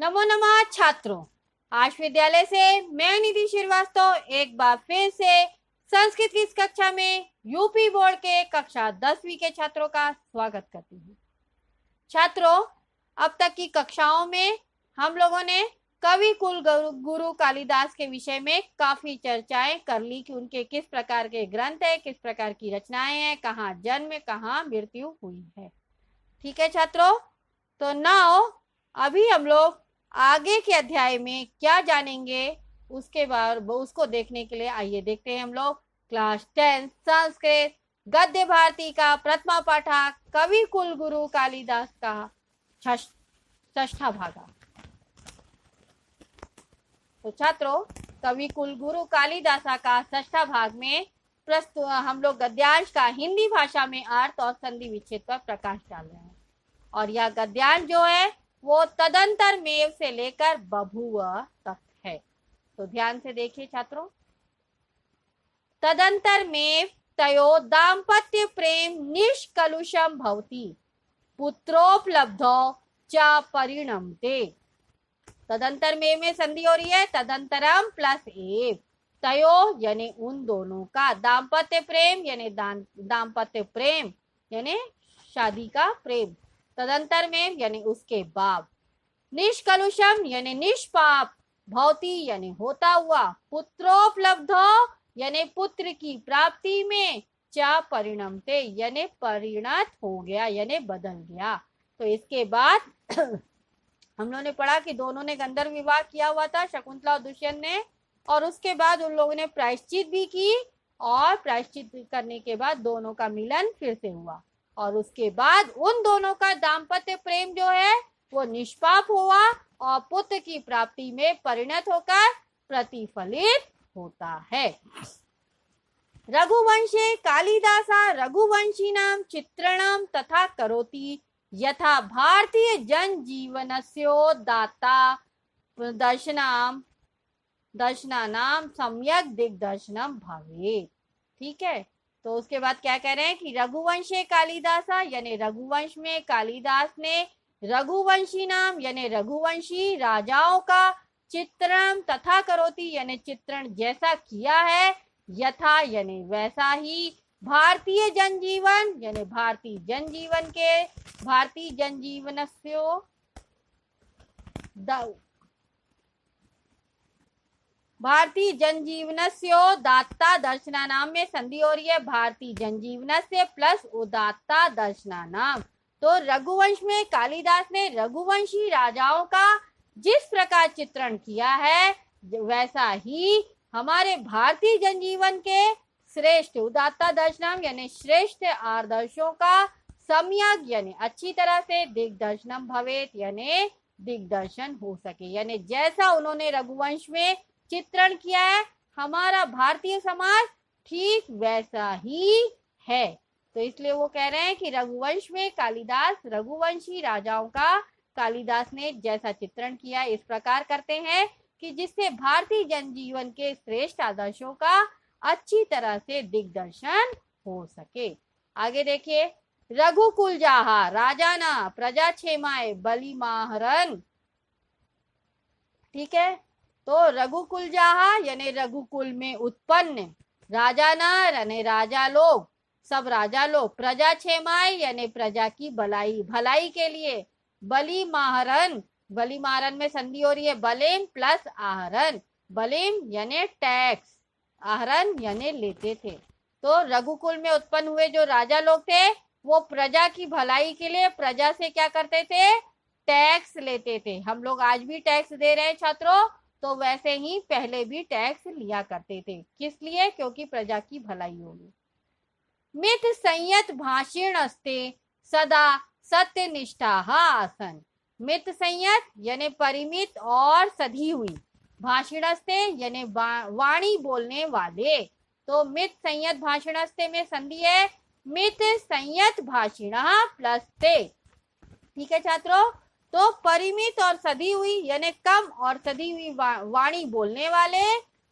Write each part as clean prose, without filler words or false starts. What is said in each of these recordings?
नमो नमः छात्रों। आज विद्यालय से मैं निधि श्रीवास्तव एक बार फिर से संस्कृत की इस कक्षा में यूपी बोर्ड के कक्षा 10वीं के छात्रों का स्वागत करती हूँ। छात्रों, अब तक की कक्षाओं में हम लोगों ने कवि कुल गुरु कालिदास के विषय में काफी चर्चाएं कर ली कि उनके किस प्रकार के ग्रंथ है, किस प्रकार की रचनाएं हैं, कहाँ जन्म कहाँ मृत्यु हुई है। ठीक है छात्रों, तो नाउ अभी हम लोग आगे के अध्याय में क्या जानेंगे उसके बाद उसको देखने के लिए आइए देखते हैं हम लोग क्लास 10 संस्कृत गद्य भारती का प्रथमा पाठक कवि कुलगुरु कालिदास का षष्ठा भागा। तो छात्रों, कवि कुलगुरु कालिदासा का षष्ठा भाग में प्रस्तुत हम लोग गद्यांश का हिंदी भाषा में अर्थ और संधि विच्छेद पर प्रकाश डाल रहे हैं। और यह गद्यांश जो है वो तदंतर मेव से लेकर बभूव तक है। तो ध्यान से देखिए छात्रों। तदंतर मेव तयो दाम्पत्य प्रेम निष्कलुषम भवति पुत्रोपलब्धो च परिणमते। तदंतर में संधि हो रही है तदंतरम प्लस एव। तयो यानी उन दोनों का, दाम्पत्य प्रेम यानी दाम्पत्य प्रेम यानी शादी का प्रेम, तदंतर में यानी उसके बाद, निष्कलुषम यानी निष्पाप, भवती यानी होता हुआ, पुत्रोपलब्धो यानी पुत्र की प्राप्ति में, चा परिणमते यानी परिणत हो गया यानी बदल गया। तो इसके बाद हम लोगों ने पढ़ा कि दोनों ने गंधर्व विवाह किया हुआ था, शकुंतला और दुष्यंत ने, और उसके बाद उन लोगों ने प्रायश्चित भी की और प्रायश्चित करने के बाद दोनों का मिलन फिर से हुआ और उसके बाद उन दोनों का दाम्पत्य प्रेम जो है वो निष्पाप हुआ और पुत्र की प्राप्ति में परिणत होकर प्रतिफलित होता है। रघुवंशे कालिदासा रघुवंशी नाम चित्रणम तथा करोति यथा भारतीय जनजीवनस्योदाता दर्शनानाम सम्यक दिग्दर्शनम भवेत्। ठीक है, तो उसके बाद क्या कह रहे हैं कि रघुवंशे कालिदासा यानी रघुवंश में कालिदास ने रघुवंशी नाम यानी रघुवंशी राजाओं का चित्रण तथा करोति यानी चित्रण जैसा किया है, यथा यानी वैसा ही, भारतीय जनजीवन यानी भारतीय जनजीवन के, भारतीय जनजीवनस्यो भारतीय जनजीवनस्यो दाता दर्शनानाम में संधि हो रही है भारतीय जनजीवनस्य प्लस उदात्ता दर्शनानाम। तो रघुवंश में कालिदास ने रघुवंशी राजाओं का जिस प्रकार चित्रण किया है वैसा ही हमारे भारतीय जनजीवन के श्रेष्ठ उदात्ता दर्शनम यानी श्रेष्ठ आदर्शों का सम्यक यानी अच्छी तरह से दिग्दर्शनम भवेत यानी दिग्दर्शन हो सके, यानी जैसा उन्होंने रघुवंश में चित्रण किया है हमारा भारतीय समाज ठीक वैसा ही है। तो इसलिए वो कह रहे हैं कि रघुवंश में कालिदास रघुवंशी राजाओं का कालिदास ने जैसा चित्रण किया इस प्रकार करते हैं कि जिससे भारतीय जनजीवन के श्रेष्ठ आदर्शों का अच्छी तरह से दिग्दर्शन हो सके। आगे देखिए, रघुकुल जाहा राजाना प्रजा क्षेमाय बलि माहरन। ठीक है, तो रघुकुल जाहा यानी रघुकुल में उत्पन्न, राजाना यानी राजा लोग, सब राजा लोग, प्रजा क्षेमाय यानी प्रजा की भलाई के लिए, बलि माहरन, बलि माहरन में संधि हो रही है बलिम प्लस आहरन, बलिम यानी टैक्स, आहरन यानी लेते थे। तो रघुकुल में उत्पन्न हुए जो राजा लोग थे वो प्रजा की भलाई के लिए प्रजा से क्या करते थे, टैक्स लेते थे। हम लोग आज भी टैक्स दे रहे हैं छात्रों, तो वैसे ही पहले भी टैक्स लिया करते थे। किस लिए? क्योंकि प्रजा की भलाई होगी। मित संयत भाषण अस्ते सदा सत्य निष्ठा आसन। मित संयत यानी परिमित और सधी हुई, भाषणस्ते यानी वाणी बोलने वाले। तो मित संयत भाषणस्ते में संधि है मित संयत भाषिण प्लस ते। ठीक है छात्रों, तो परिमित और सधी हुई यानी कम और सधी हुई वाणी बोलने वाले,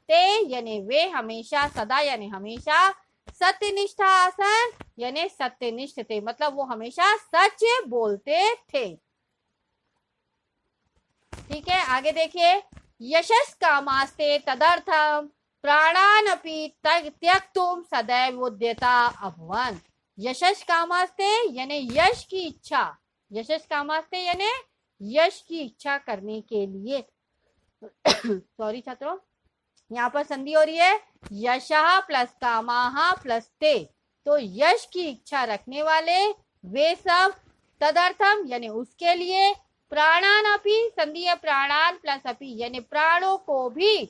ते यानी वे हमेशा, सदा यानी हमेशा, सत्यनिष्ठा आसन यानी सत्यनिष्ठ थे, मतलब वो हमेशा सच बोलते थे। ठीक है, आगे देखिए, यशस् कामास्ते तदर्थम प्राणानपि त्यक्तुम सदैव उद्यता अभवन। यशस् कामास्ते यानी यश की इच्छा, यशस् कामास्ते यानी यश की इच्छा करने के लिए सॉरी छात्रों, यहाँ पर संधि हो रही है यशः प्लस कामाः प्लस ते, तो यश की इच्छा रखने वाले वे सब, तदर्थम यानी उसके लिए, प्राणान अपि, संधि है प्राणान प्लस अपि यानी प्राणों को भी,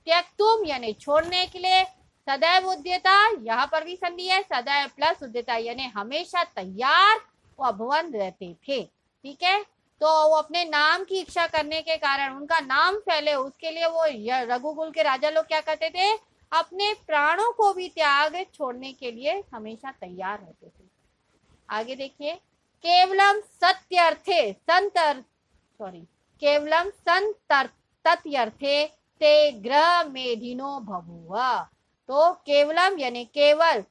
त्यक्तुम यानी छोड़ने के लिए, सदैव उद्यता, यहाँ पर भी संधि है सदैव प्लस उद्यता यानी हमेशा तैयार वो अभवन रहते थे। ठीक है, तो वो अपने नाम की इच्छा करने के कारण, उनका नाम फैले उसके लिए वो रघुकुल के राजा लोग क्या करते थे, अपने प्राणों को भी त्याग छोड़ने के लिए हमेशा तैयार रहते थे। आगे देखिए, केवलम सत्यर्थे केवलम तत्यर्थे ते ग्रह मेधिनो बभूव। तो केवलम यानी केवल,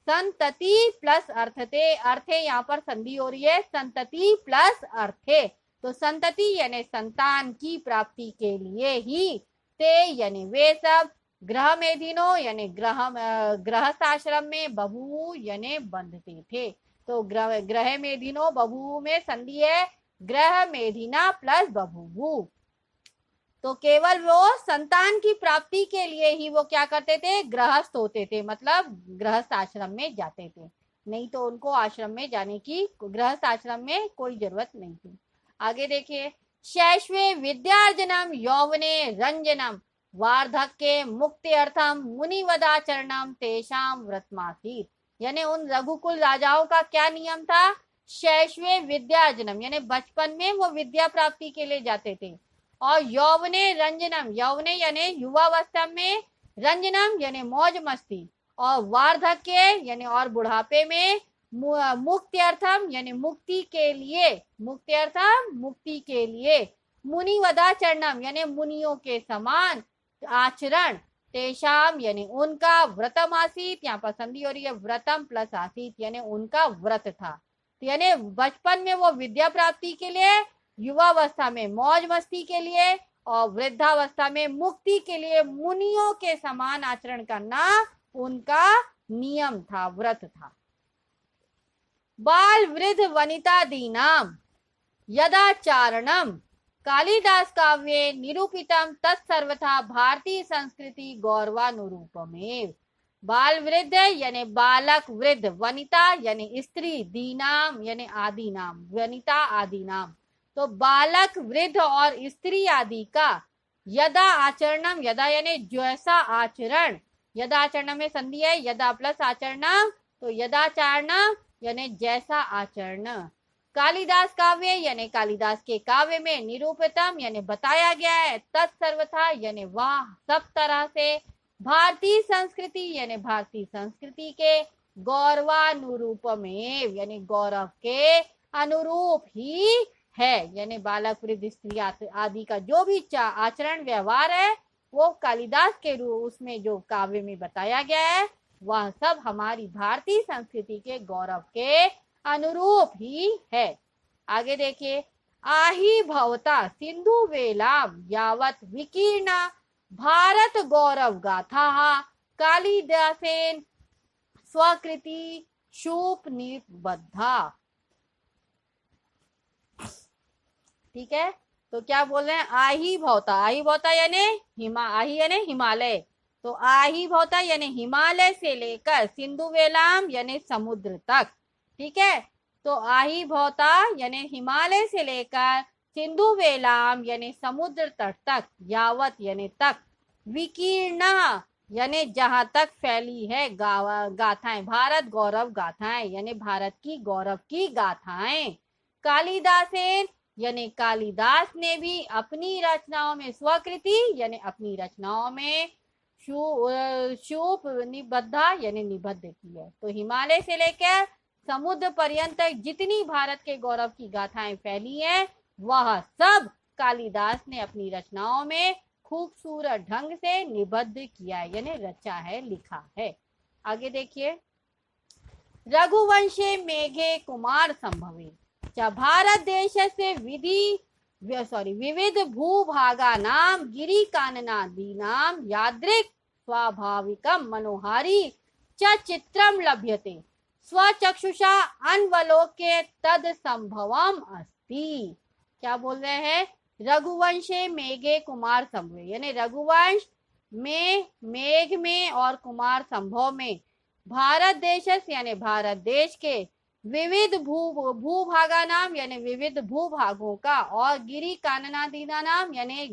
संतति प्लस अर्थते, अर्थे यहाँ पर संधि हो रही है संतति प्लस अर्थे, तो संतति यानी संतान की प्राप्ति के लिए ही, ते यानी वे सब, ग्रह मेधिनो यानी गृहस्थाश्रम में, बभू यानी बंधते थे, तो ग्रह मेधिनो बभू में संधि है ग्रह मेधिना प्लस बभूवु, तो केवल वो संतान की प्राप्ति के लिए ही वो क्या करते थे, गृहस्थ होते थे, मतलब गृहस्थ आश्रम में जाते थे, नहीं तो उनको आश्रम में जाने की, गृहस्थ आश्रम में कोई जरूरत नहीं थी। आगे देखिए, शैशवे विद्यार्जनम यौवने रंजनम वार्धक्ये मुक्ति अर्थम मुनिवदाचरणम तेषाम व्रतमासीत, यानी उन रघुकुल राजाओं का क्या नियम था, शैशवे विद्यार्जनम यानी बचपन में वो विद्या प्राप्ति के लिए जाते थे, और यौवने रंजनम, यौवने यानी युवावस्था में, रंजनम यानी मौज मस्ती, और वार्धक्य यानी और बुढ़ापे में, मुक्त्यर्थम यानी मुक्ति के लिए, मुक्त्यर्थम मुक्ति के लिए, मुनिवदाचरणम यानी मुनियों के समान आचरण, तेषाम यानी उनका, व्रतम आसीत, यहाँ पर संधि हो रही है व्रतम प्लस आसीत यानी उनका व्रत था, यानी बचपन में वो विद्या प्राप्ति के लिए, युवावस्था में मौज मस्ती के लिए, और वृद्धावस्था में मुक्ति के लिए मुनियों के समान आचरण करना उनका नियम था, व्रत था। बाल वृद्ध वनिता दीनाम यदाचारणम कालिदास काव्ये निरूपितम तत्सर्वथा भारतीय संस्कृति गौरवानुरूपमेव। बाल वृद्ध यानी बालक, वृद्ध, वनिता यानी स्त्री, दीनाम यानी आदि नाम, वनिता आदि नाम, तो बालक, वृद्ध और स्त्री आदि का, यदा आचरणम, यदा यानी जैसा आचरण, यदा आचरण में संधि है यदा प्लस आचरणम, तो यदाचारणम यानी जैसा आचरण, कालिदास काव्य यानी कालिदास के काव्य में, निरूपितम यानी बताया गया है, तत्सर्वथा यानी वह सब तरह से, भारतीय संस्कृति यानी भारतीय संस्कृति के, गौरवानुरूपमेव यानी गौरव के अनुरूप ही है, यानी बालक, वृद्ध, स्त्री आदि का जो भी आचरण व्यवहार है वो कालिदास के रूप उसमें जो काव्य में बताया गया है वह सब हमारी भारतीय संस्कृति के गौरव के अनुरूप ही है। आगे देखिए, आही भवता सिंधु वेलाम यावत विकीर्णा भारत गौरव गाथा कालिदासेन स्वकृति शूप निबद्धा। ठीक है, तो क्या बोल रहे हैं, आही भवता, आही भवता यानी आही यानी हिमालय, तो आही भवता यानी हिमालय से लेकर सिंधु वेलाम यानी समुद्र तक। ठीक है, तो आही भवता यानी हिमालय से लेकर सिंधु वेलाम यानी समुद्र तट तक, यावत यानी तक, विकीर्णा यानी जहां तक फैली है, गाथाएं, भारत गौरव गाथाएं यानी भारत की गौरव की गाथाएं, कालिदासेन यानी कालिदास ने भी अपनी रचनाओं में, स्वकृति यानी अपनी रचनाओं में, शूप निबद्धा यानी निबद्ध की है, तो हिमालय से लेकर समुद्र पर्यंत जितनी भारत के गौरव की गाथाएं फैली हैं वह सब कालिदास ने अपनी रचनाओं में खूबसूरत ढंग से निबद्ध किया है, यानी रचा है, लिखा है। आगे देखिए, रघुवंशे मेघे कुमार संभवे च भारत देश से विधि विविध भूभागानां गिरि काननादीनां यादृक् स्वाभाविकं मनोहारी च चित्रं लभ्यते स्वचक्षुषा अनवलोक्य तद संभवम अस्ति। क्या बोल रहे हैं? रघुवंशे मेघे कुमार संभवे, यानी रघुवंश में मेघ में और कुमार संभव में भारत देश यानी भारत देश के विविध भूभागा नाम यानी विविध भूभागों का और गिरि काननादीना नाम यानी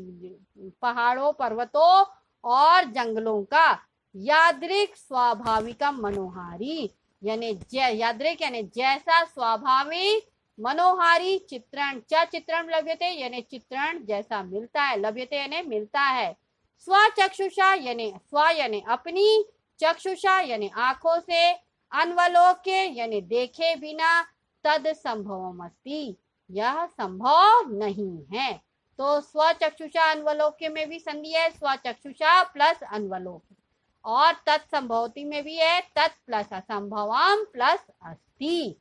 पहाड़ों पर्वतों और जंगलों का यादृक स्वाभाविकम मनोहारी यानी यादृक यानी जैसा स्वाभाविक मनोहारी चित्रण चित्रण लभ्यते यानी चित्रण जैसा मिलता है, लभ्यते यानी मिलता है। स्वचक्षुषा यानी स्व यानी अपनी, चक्षुषा यानी आंखों से, अनवलोक्य यानी देखे बिना, तद संभवमस्ति यह संभव नहीं है। तो स्वचक्षुषा अनवलोक्य में भी संधि है, स्वचक्षुषा प्लस अनवलोक्य, और तत्संभवती में भी है तत् प्लस असंभवम प्लस अस्ति।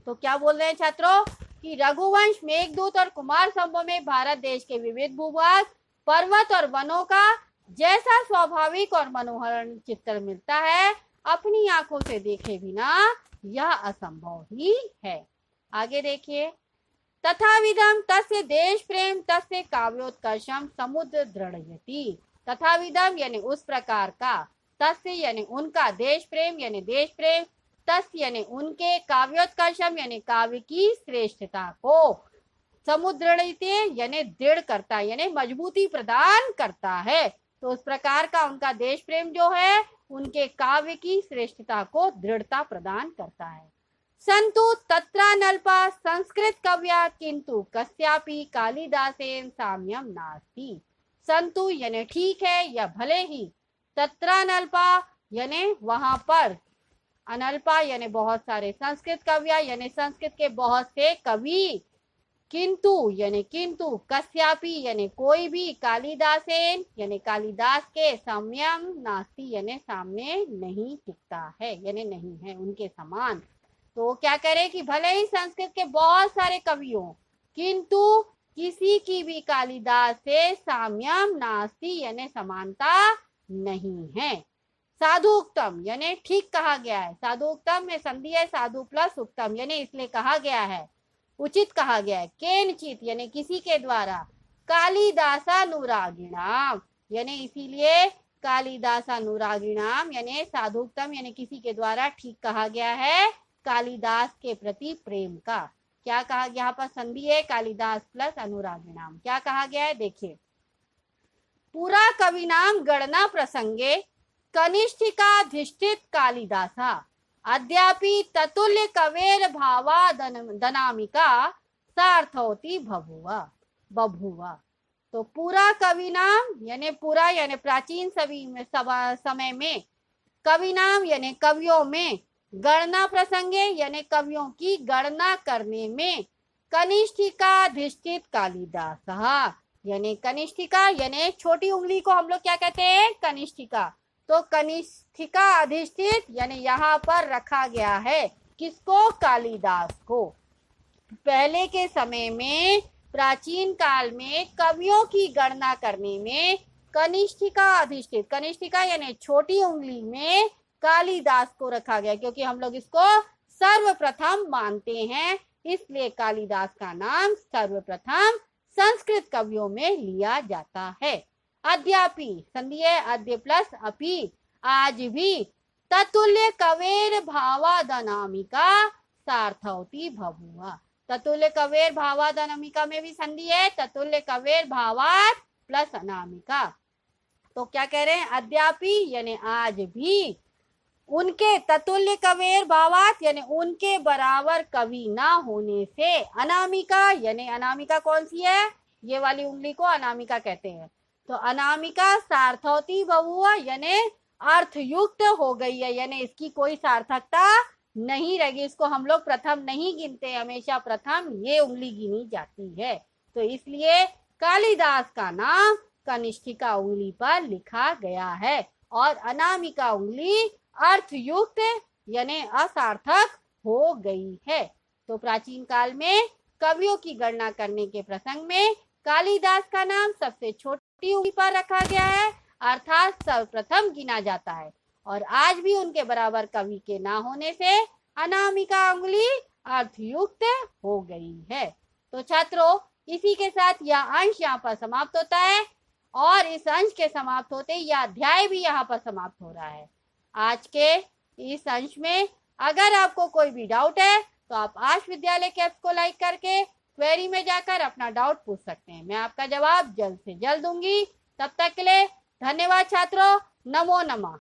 तो क्या बोल रहे हैं छात्रों कि रघुवंश, मेघदूत और कुमार संभव में भारत देश के विविध भूभाग, पर्वत और वनों का जैसा स्वाभाविक और मनोहर चित्र मिलता है अपनी आंखों से देखे बिना यह असंभव ही है। आगे देखिए, तथाविधम तस्य देश प्रेम तस्य काव्योत्कर्षम समुद्र दृढ़यति। तथाविधम यानी उस प्रकार का, तस्य यानी उनका, देश प्रेम यानी देश प्रेम, तस्य यानी उनके, काव्योत्कर्षम यानी काव्य की श्रेष्ठता को, समुद्रयति यानी दृढ़ करता यानी मजबूती प्रदान करता है। तो उस प्रकार का उनका देश प्रेम जो है उनके काव्य की श्रेष्ठता को दृढ़ता प्रदान करता है। संतु तत्रानल्पा संस्कृत कव्या किंतु कस्यापि कालिदासेन साम्यम नास्ति। संतु यानी ठीक है या भले ही, तत्रानल्पा यानी वहां पर, अनल्पा यानी बहुत सारे, संस्कृत कव्या यानी संस्कृत के बहुत से कवि, किंतु यानी किंतु, कस्यापि यानी कोई भी, कालिदासेन यानी कालिदास के, साम्यम नास्ति यानी सामने नहीं टिकता है यानी नहीं है उनके समान। तो क्या करे कि भले ही संस्कृत के बहुत सारे कवियों, किंतु किसी की भी कालिदास से साम्यम नास्ति यानी समानता नहीं है। साधु उत्तम यानी ठीक कहा गया है, साधु उत्तम में संधि है साधु प्लस उत्तम यानी इसलिए कहा गया है, उचित कहा गया है। केनचित यानी किसी के द्वारा, कालिदासानुरागिणाम यानी इसीलिए कालिदासानुरागिणाम यानी साधुत्तम यानी किसी के द्वारा ठीक कहा गया है कालिदास के प्रति प्रेम का। क्या कहा, यहाँ पर संधि है कालिदास प्लस अनुरागिणाम। क्या कहा गया है देखिए, पूरा कवि नाम गणना प्रसंगे कनिष्ठिकाधिष्ठित कालिदासा अद्यापि ततुल्य कवेर भावा दनामिका सार्थवती बभुवा। तो पूरा कवि नाम यानी पूरा यानी प्राचीन समय में, कवि नाम यानी कवियों में, गणना प्रसंगे यानी कवियों की गणना करने में, कनिष्ठिकाधिष्ठित कालिदास यानी कनिष्ठिका यानी छोटी उंगली को हम लोग क्या कहते हैं, कनिष्ठिका। तो कनिष्ठिका अधिष्ठित यानी यहाँ पर रखा गया है किसको, कालिदास को। पहले के समय में, प्राचीन काल में कवियों की गणना करने में कनिष्ठिका अधिष्ठित, कनिष्ठिका यानी छोटी उंगली में कालिदास को रखा गया, क्योंकि हम लोग इसको सर्वप्रथम मानते हैं, इसलिए कालिदास का नाम सर्वप्रथम संस्कृत कवियों में लिया जाता है। अद्यापि संधि है अद्य प्लस अपि, आज भी, ततुल्य कवेर भावादनामिका सार्थवती बभुवा। ततुल्य कवेर भावादनामिका में भी संधि है, ततुल्य कवेर भावात प्लस अनामिका। तो क्या कह रहे हैं, अद्यापि यानी आज भी, उनके ततुल्य कवेर भावात यानी उनके बराबर कवि ना होने से, अनामिका यानी अनामिका कौन सी है, ये वाली उंगली को अनामिका कहते हैं। तो अनामिका सार्थवती बभुवा यानी अर्थयुक्त हो गई है, यानी इसकी कोई सार्थकता नहीं रहेगी, इसको हम लोग प्रथम नहीं गिनते, हमेशा प्रथम ये उंगली गिनी जाती है। तो इसलिए कालिदास का नाम कनिष्ठिका उंगली पर लिखा गया है और अनामिका उंगली अर्थयुक्त यानी असार्थक हो गई है। तो प्राचीन काल में कवियों की गणना करने के प्रसंग में कालिदास का नाम सबसे छोटी उंगली पर रखा गया है, अर्थात सर्वप्रथम गिना जाता है। और आज भी उनके बराबर कवि के ना होने से अनामिका उंगली अर्थयुक्त हो गई है। तो छात्रों, इसी के साथ यह अंश यहाँ पर समाप्त होता है और इस अंश के समाप्त होते ही यह अध्याय भी यहाँ पर समाप्त हो रहा है। आज के इस अंश में अगर आपको कोई भी डाउट है तो आप आश विद्यालय के ऐप्स को लाइक करके क्वेरी में जाकर अपना डाउट पूछ सकते हैं। मैं आपका जवाब जल्द से जल्द दूंगी। तब तक के लिए धन्यवाद छात्रों। नमो नमः।